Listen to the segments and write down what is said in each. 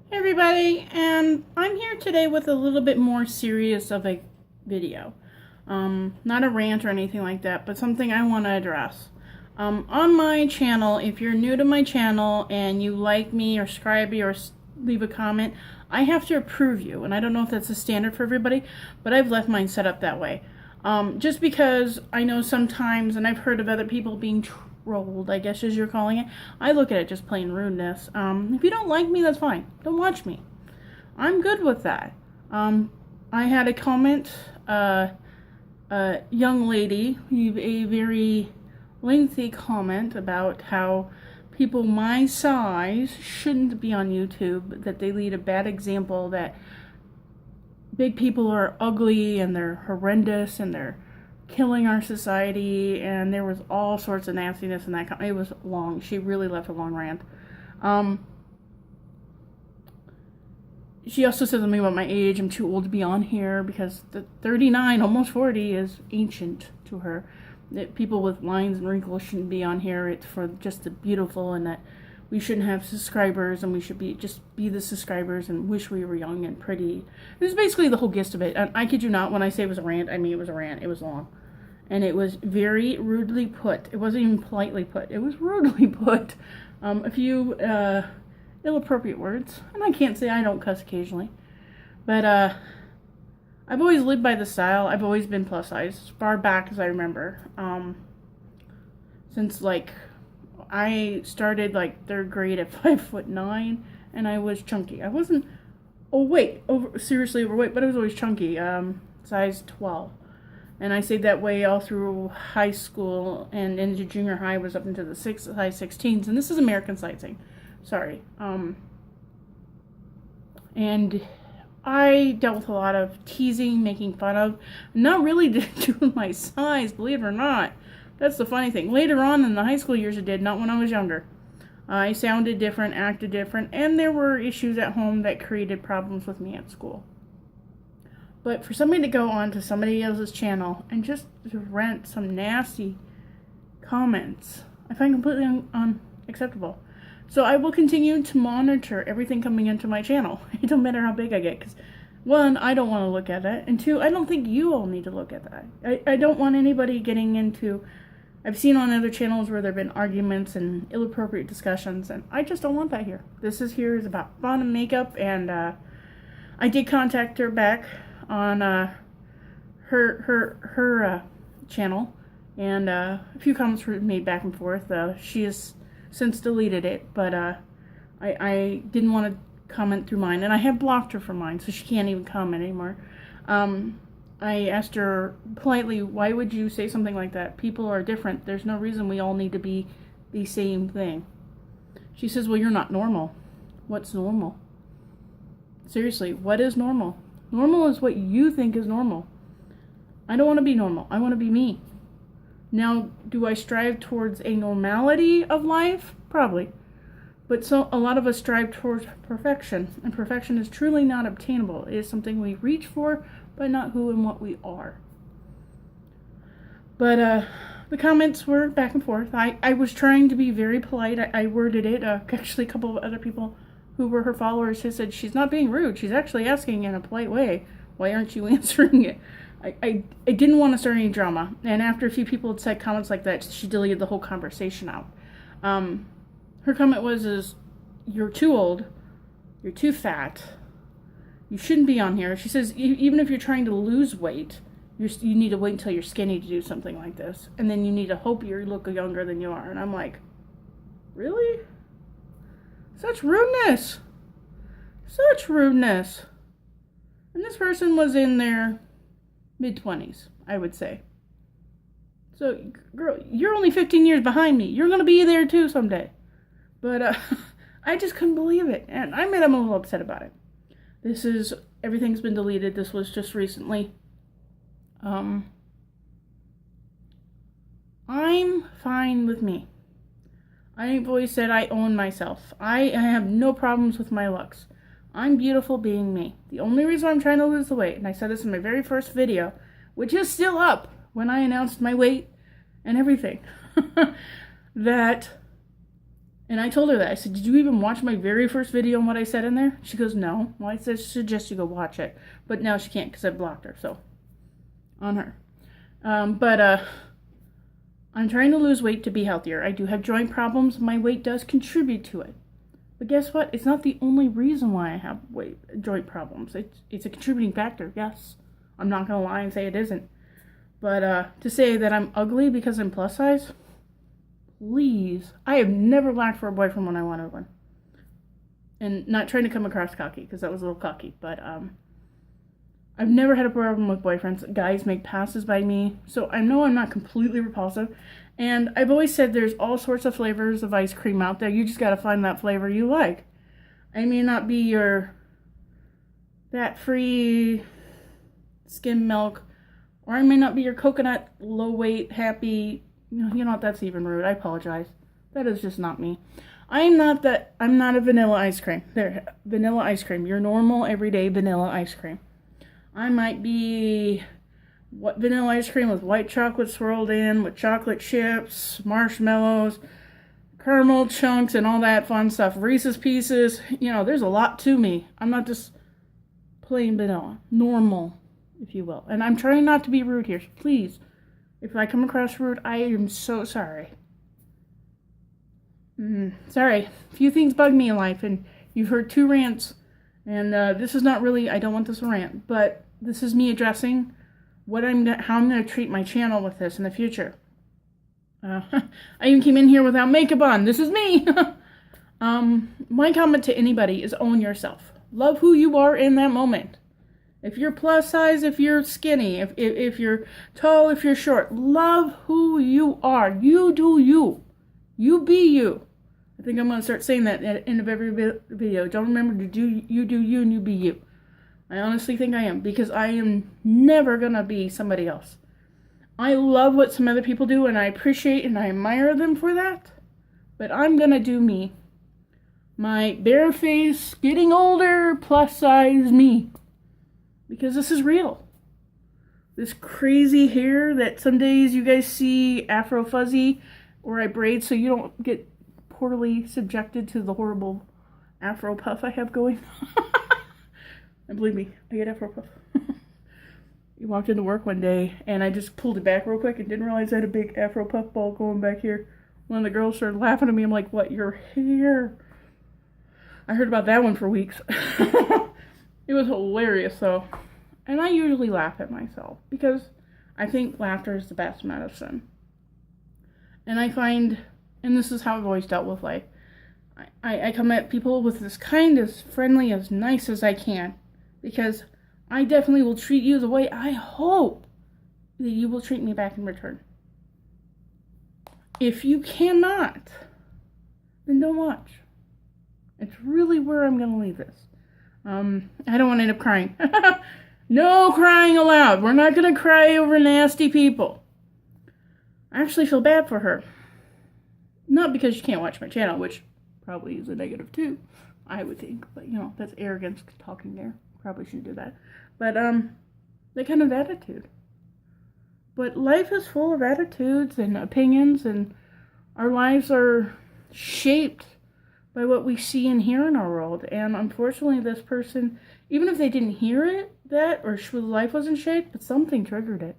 Hey everybody, and I'm here today with a little bit more serious of a video. Not a rant or anything like that, but something I want to address. On my channel, if you're new to my channel and you like me or subscribe me or leave a comment, I have to approve you, and I don't know if that's a standard for everybody, but I've left mine set up that way. Just because I know sometimes, and I've heard of other people being trolled, I guess as you're calling it. I look at it just plain rudeness. If you don't like me, that's fine. Don't watch me. I'm good with that. I had a comment, a young lady, a very lengthy comment about how people my size shouldn't be on YouTube, that they lead a bad example, that big people are ugly and they're horrendous and they're killing our society, and there was all sorts of nastiness in that comment. It was long. She really left a long rant. She also said something about my age. I'm too old to be on here because the 39, almost 40, is ancient to her. That people with lines and wrinkles shouldn't be on here. It's for just the beautiful, and that we shouldn't have subscribers, and we should be the subscribers and wish we were young and pretty. This is basically the whole gist of it. And I kid you not, when I say it was a rant, I mean it was a rant. It was long. And it was very rudely put. It wasn't even politely put. It was rudely put. A few ill-appropriate words. And I can't say I don't cuss occasionally. But I've always lived by the style. I've always been plus size, as far back as I remember. Since I started third grade at 5'9", and I was chunky. I wasn't seriously overweight, but I was always chunky. Size 12. And I stayed that way all through high school, and into junior high was up into the size 16s. And this is American sizing. Sorry. And I dealt with a lot of teasing, making fun of, not really doing my size, believe it or not. That's the funny thing. Later on in the high school years, it did, not when I was younger. I sounded different, acted different, and there were issues at home that created problems with me at school. But for somebody to go on to somebody else's channel and just to rant some nasty comments, I find completely unacceptable. So I will continue to monitor everything coming into my channel. It don't matter how big I get, because one, I don't want to look at it, and two, I don't think you all need to look at that. I don't want anybody getting into... I've seen on other channels where there have been arguments and inappropriate discussions, and I just don't want that here. This is about fun and makeup, and I did contact her back on her channel, and a few comments were made back and forth. She has since deleted it, but I didn't want to comment through mine, and I have blocked her from mine, so she can't even comment anymore. I asked her politely, why would you say something like that? People are different. There's no reason we all need to be the same thing. She says, well, you're not normal. What's normal? Seriously, what is normal? Normal is what you think is normal. I don't want to be normal. I want to be me. Now, do I strive towards a normality of life? Probably. But so a lot of us strive towards perfection, and perfection is truly not obtainable. It is something we reach for, but not who and what we are. But the comments were back and forth. I was trying to be very polite. I worded it. Actually, a couple of other people who were her followers who said, she's not being rude. She's actually asking in a polite way. Why aren't you answering it? I didn't want to start any drama. And after a few people had said comments like that, she deleted the whole conversation out. Her comment was, you're too old. You're too fat. You shouldn't be on here. She says, even if you're trying to lose weight, you need to wait until you're skinny to do something like this. And then you need to hope you look younger than you are. And I'm like, really? Such rudeness. Such rudeness. And this person was in their mid-20s, I would say. So, girl, you're only 15 years behind me. You're going to be there too someday. But I just couldn't believe it. And I made him a little upset about it. Everything's been deleted. This was just recently. I'm fine with me. I've always said I own myself. I have no problems with my looks. I'm beautiful being me. The only reason I'm trying to lose the weight, and I said this in my very first video, which is still up when I announced my weight and everything, that And I told her that. I said, did you even watch my very first video and what I said in there? She goes, no. Well, I said, suggest you go watch it. But now she can't because I blocked her. So, on her. But I'm trying to lose weight to be healthier. I do have joint problems. My weight does contribute to it. But guess what? It's not the only reason why I have joint problems. It's a contributing factor, yes. I'm not going to lie and say it isn't. But to say that I'm ugly because I'm plus size, please. I have never lacked for a boyfriend when I wanted one. And not trying to come across cocky, because that was a little cocky. But I've never had a problem with boyfriends. Guys make passes by me. So I know I'm not completely repulsive. And I've always said there's all sorts of flavors of ice cream out there. You just got to find that flavor you like. I may not be your fat-free skim milk, or I may not be your coconut, low weight, happy. You know what? That's even rude. I apologize. That is just not me. I'm not a vanilla ice cream. There, vanilla ice cream. Your normal, everyday vanilla ice cream. I might be vanilla ice cream with white chocolate swirled in, with chocolate chips, marshmallows, caramel chunks, and all that fun stuff. Reese's Pieces. You know, there's a lot to me. I'm not just plain vanilla. Normal, if you will. And I'm trying not to be rude here. Please, if I come across rude, I am so sorry. Sorry. A few things bug me in life, and you've heard 2 rants. And this is not really, I don't want this a rant, but this is me addressing how I'm going to treat my channel with this in the future. I even came in here without makeup on. This is me. My comment to anybody is own yourself. Love who you are in that moment. If you're plus size, if you're skinny, if you're tall, if you're short, love who you are. You do you. You be you. I think I'm going to start saying that at the end of every video. Don't remember to do you and you be you. I honestly think I am, because I am never going to be somebody else. I love what some other people do, and I appreciate and I admire them for that. But I'm going to do me. My bare face, getting older, plus size me. Because this is real. This crazy hair that some days you guys see Afro fuzzy, or I braid so you don't get poorly subjected to the horrible Afro puff I have going. And believe me, I get Afro puff. You walked into work one day and I just pulled it back real quick and didn't realize I had a big Afro puff ball going back here. One of the girls started laughing at me. I'm like, what, your hair? I heard about that one for weeks. It was hilarious though. And I usually laugh at myself because I think laughter is the best medicine. And I find, and this is how I've always dealt with life, I come at people with as kind, as friendly, as nice as I can. Because I definitely will treat you the way I hope that you will treat me back in return. If you cannot, then don't watch. It's really where I'm going to leave this. I don't want to end up crying. No crying aloud. We're not going to cry over nasty people. I actually feel bad for her. Not because she can't watch my channel, which probably is a negative too, I would think. But, you know, that's arrogance talking there. Probably shouldn't do that. But, that kind of attitude. But life is full of attitudes and opinions, and our lives are shaped by what we see and hear in our world. And unfortunately, this person, even if they didn't hear it, or life wasn't shaped, but something triggered it.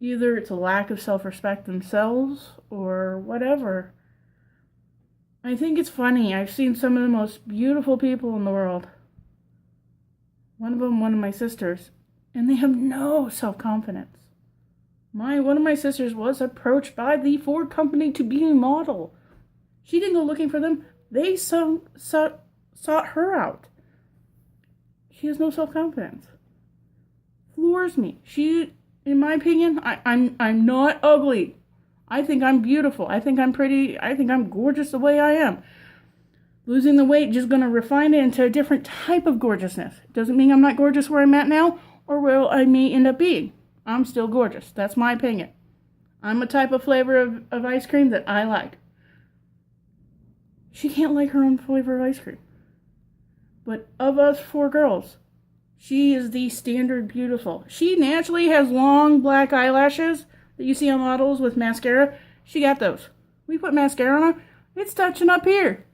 Either it's a lack of self-respect themselves, or whatever. I think it's funny. I've seen some of the most beautiful people in the world. One of my sisters, and they have no self-confidence. One of my sisters was approached by the Ford company to be a model. She didn't go looking for them. They sought her out. She has no self-confidence. Floors me. In my opinion, I'm not ugly. I think I'm beautiful. I think I'm pretty. I think I'm gorgeous the way I am. Losing the weight just going to refine it into a different type of gorgeousness. Doesn't mean I'm not gorgeous where I'm at now, or where I may end up being. I'm still gorgeous. That's my opinion. I'm a type of flavor of ice cream that I like. She can't like her own flavor of ice cream. But of us 4 girls, she is the standard beautiful. She naturally has long black eyelashes that you see on models with mascara. She got those. We put mascara on her. It's touching up here.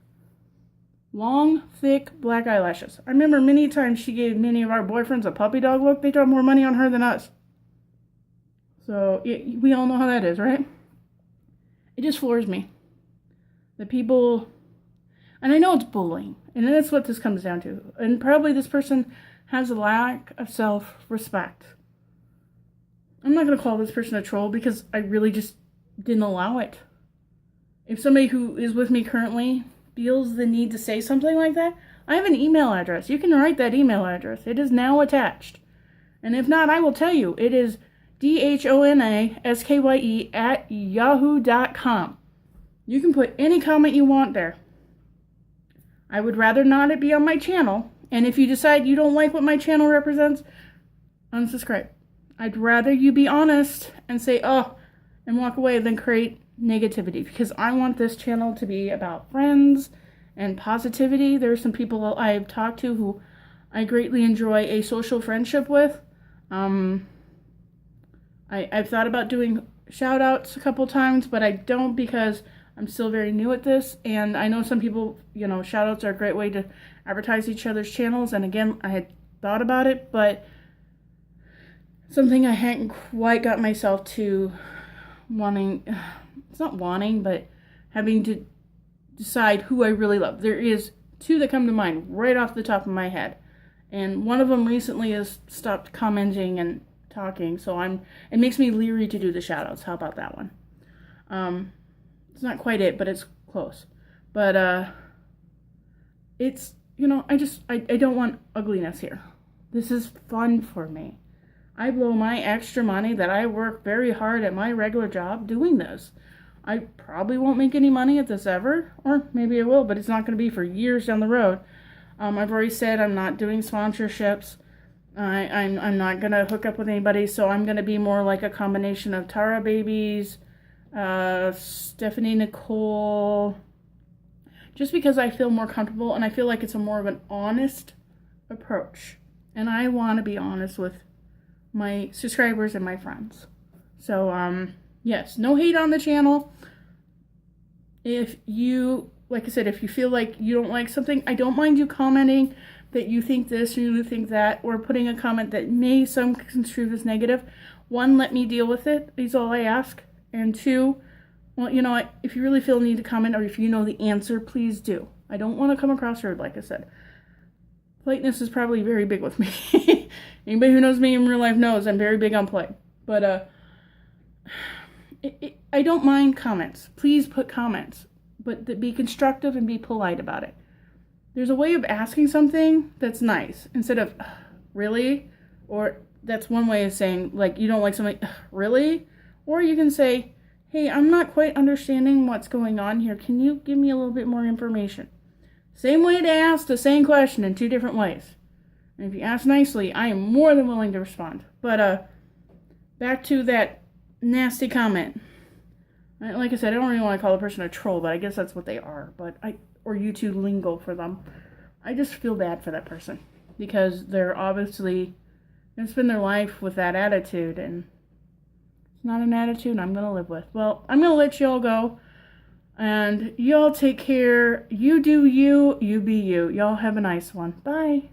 Long, thick, black eyelashes. I remember many times she gave many of our boyfriends a puppy dog look. They dropped more money on her than us. So, we all know how that is, right? It just floors me. The people... And I know it's bullying. And that's what this comes down to. And probably this person has a lack of self-respect. I'm not going to call this person a troll because I really just didn't allow it. If somebody who is with me currently feels the need to say something like that, I have an email address. You can write that email address. It is now attached. And if not, I will tell you. It is DHONASKYE@yahoo.com. You can put any comment you want there. I would rather not it be on my channel. And if you decide you don't like what my channel represents, unsubscribe. I'd rather you be honest and say, oh, and walk away than create negativity, because I want this channel to be about friends and positivity. There are some people I've talked to who I greatly enjoy a social friendship with. I've thought about doing shout outs a couple times, but I don't because I'm still very new at this. And I know some people, shout outs are a great way to advertise each other's channels. And again, I had thought about it, but something I hadn't quite got myself to wanting, it's not wanting, but having to decide who I really love. There is two that come to mind right off the top of my head. And one of them recently has stopped commenting and talking, so it makes me leery to do the shout outs. How about that one? It's not quite it, but it's close. But it's, I don't want ugliness here. This is fun for me. I blow my extra money that I work very hard at my regular job doing this. I probably won't make any money at this ever, or maybe I will, but it's not going to be for years down the road. I've already said I'm not doing sponsorships. I'm not going to hook up with anybody, so I'm going to be more like a combination of Tara Babies, Stephanie Nicole, just because I feel more comfortable and I feel like it's a more of an honest approach. And I want to be honest with my subscribers and my friends. So, yes, no hate on the channel. If you, like I said, if you feel like you don't like something, I don't mind you commenting that you think this or you think that, or putting a comment that may some construe as negative. One, let me deal with it, is all I ask. And two, well, if you really feel the need to comment or if you know the answer, please do. I don't want to come across rude, like I said. Politeness is probably very big with me. Anybody who knows me in real life knows I'm very big on polite. But I don't mind comments. Please put comments, but be constructive and be polite about it. There's a way of asking something that's nice instead of really, or that's one way of saying like you don't like something really, or you can say, hey, I'm not quite understanding what's going on here. Can you give me a little bit more information? Same way to ask the same question in two different ways. And if you ask nicely, I am more than willing to respond. But back to that nasty comment. Like I said, I don't really want to call a person a troll, but I guess that's what they are. Or YouTube lingo for them. I just feel bad for that person because they're obviously going to spend their life with that attitude, and it's not an attitude I'm going to live with. Well, I'm going to let y'all go. And y'all take care. You do you. You be you. Y'all have a nice one. Bye.